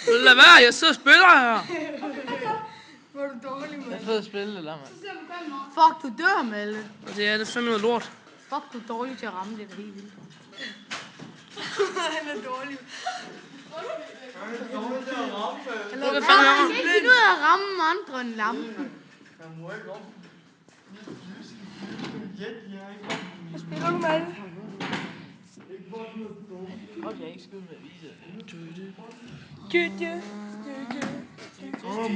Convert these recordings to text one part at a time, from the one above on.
Lad være, jeg sidder og spiller her. Hvor er du dårlig, mand. Det er fedt at spille, eller mand? Fuck, du dør, Malte. Det er fandme noget lort. Fuck, du er dårlig til at ramme det, der helt vildt. Han er dårlig. Hvad fanden er Jeg kan ikke finde ud af at ramme andre end lampen. Hvad spiller du, Malte? Godt, jeg ikke skyder med aviser.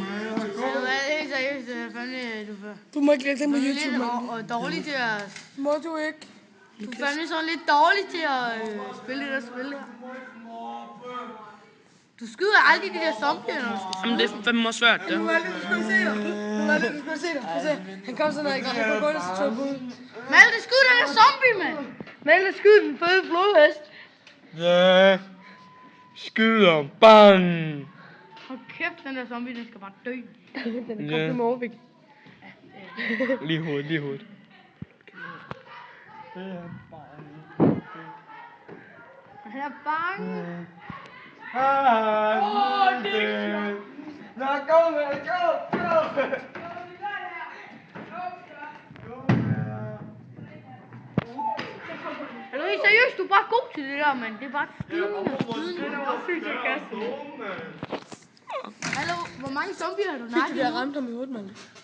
Helt seriøst, fandme, Du må ikke lægge den på du er YouTube, lidt mand. og dårlig til at... Må du ikke? Du er fandme sådan lidt dårlig til at spille det der spil her. Du skyder aldrig de der zombier, når du skal Jamen, det er fandme også svært, det. Malte, du skal se dig. Malte, du skal se dig. Prøv at se. Han kom sådan her, han går gulvet, så tog jeg på ud. Malte, skyd den der zombie, mand! Malte, skyd den fede flodhest! Ja. Skyder. Bang. Hold kæft, den der zombie, den skal bare dø. Den kom med overvægt. Lige hovedet. Han er bange. Nå, gå med det, gå! Er du helt seriøst? Du er bare god til det der, mand. Det er bare skydning og skydning. Det var sygt at kaste. Hallo, hvor mange zombier har du Fik du det, jeg nakket? ramte ham i hovedet, mand?